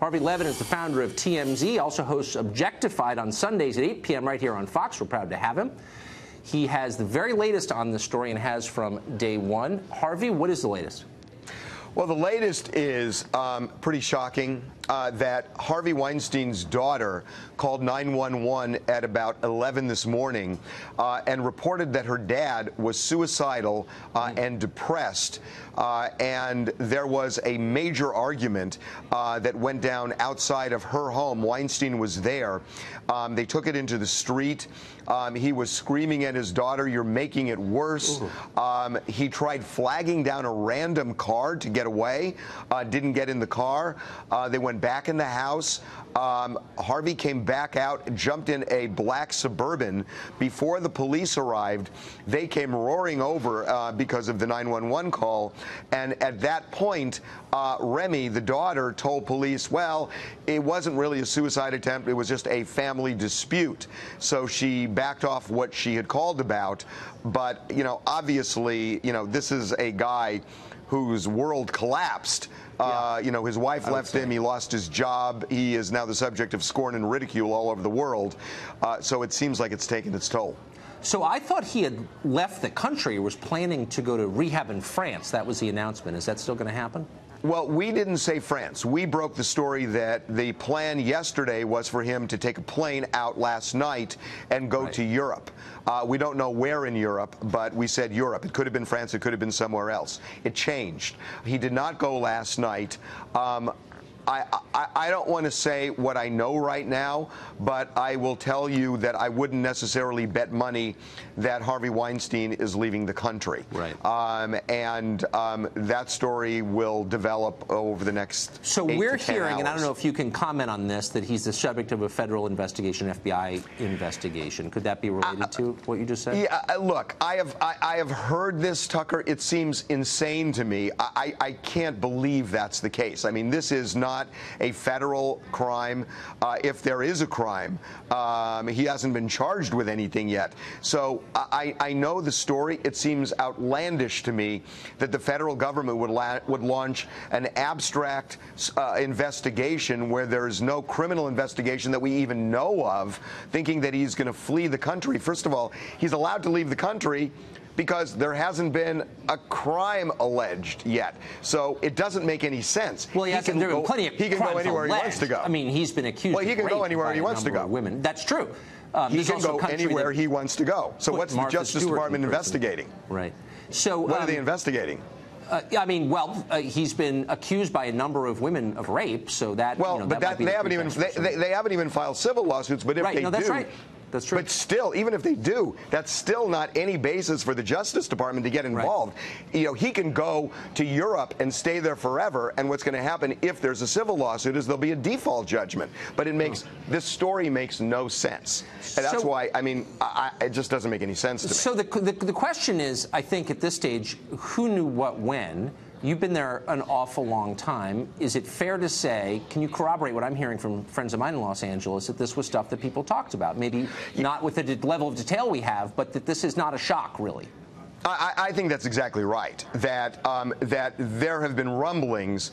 Harvey Levin is the founder of TMZ, also hosts Objectified on Sundays at 8 p.m. right here on Fox. We're proud to have him. He has the very latest on this story and has from day one. Harvey, what is the latest? Well, the latest is pretty shocking that Harvey Weinstein's daughter called 911 at about 11 this morning and reported that her dad was suicidal and depressed. And there was a major argument that went down outside of her home. Weinstein was there. They took it into the street. He was screaming at his daughter, "You're making it worse." He tried flagging down a random car to get away, didn't get in the car. They went back in the house. Harvey came back out, jumped in a black Suburban. Before the police arrived, they came roaring over because of the 911 call. And at that point, Remy, the daughter, told police, well, it wasn't really a suicide attempt. It was just a family dispute. So she backed off what she had called about. But, you know, obviously, you know, this is a guy whose world collapsed. You know, his wife left him. He lost his job. He is now the subject of scorn and ridicule all over the world. So it seems like it's taken its toll. So I thought he had left the country, was planning to go to rehab in France. That was the announcement. Is that still going to happen? Well, we didn't say France. We broke the story that the plan yesterday was for him to take a plane out last night and go to Europe. We don't know where in Europe, but we said Europe. It could have been France. It could have been somewhere else. It changed. He did not go last night. I don't want to say what I know right now, but I will tell you that I wouldn't necessarily bet money that Harvey Weinstein is leaving the country. Right. And that story will develop over the next So 8 we're to 10 hearing, hours. and I don't know if you can comment on this, that he's the subject of a federal investigation, FBI investigation. Could that be related to what you just said? Yeah, look, I have heard this, Tucker. It seems insane to me. I can't believe that's the case. I mean, this is not a federal crime. If there is a crime, he hasn't been charged with anything yet. So I know the story. It seems outlandish to me that the federal government would launch an abstract investigation where there is no criminal investigation that we even know of, thinking that he's going to flee the country. First of all, he's allowed to leave the country because there hasn't been a crime alleged yet. So it doesn't make any sense. Well, there are plenty of he can go anywhere alleged. he wants to go. I mean, he's been accused Well, he can go anywhere he wants to go. Women. That's true. He can go anywhere he wants to go. So what's the Justice Department investigating? Right. So what are they investigating? I mean, well, he's been accused by a number of women of rape, so that. Well, you know, but they haven't even filed civil lawsuits. But if they do, that's right. That's true. But still, even if they do, that's still not any basis for the Justice Department to get involved. Right. You know, he can go to Europe and stay there forever, and what's going to happen if there's a civil lawsuit is there'll be a default judgment. But it makes this story makes no sense, and that's why I mean it just doesn't make any sense to me. So the question is, I think at this stage, who knew what when? You've been there an awful long time. Is it fair to say, can you corroborate what I'm hearing from friends of mine in Los Angeles, that this was stuff that people talked about? Maybe not with the level of detail we have, but that this is not a shock, really. I think that's exactly right. That there have been rumblings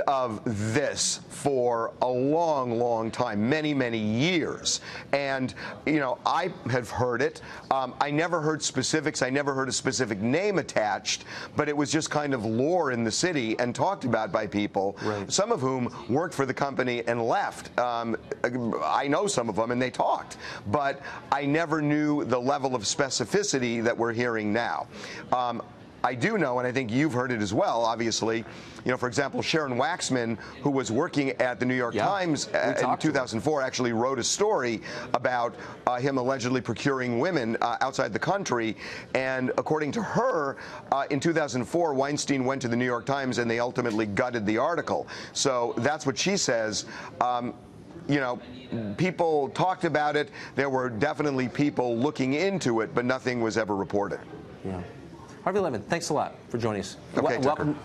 of this for a long, long time, many, many years, and you know I have heard it. I never heard specifics. I never heard a specific name attached, but it was just kind of lore in the city and talked about by people, some of whom worked for the company and left. I know some of them, and they talked, but I never knew the level of specificity that we're hearing now. I do know, and I think you've heard it as well, obviously, you know, for example, Sharon Waxman, who was working at the New York Times in 2004, actually wrote a story about him allegedly procuring women outside the country. And according to her, in 2004, Weinstein went to the New York Times and they ultimately gutted the article. So that's what she says. You know, people talked about it. There were definitely people looking into it, but nothing was ever reported. Yeah. Harvey Levin, thanks a lot for joining us. Okay, Welcome.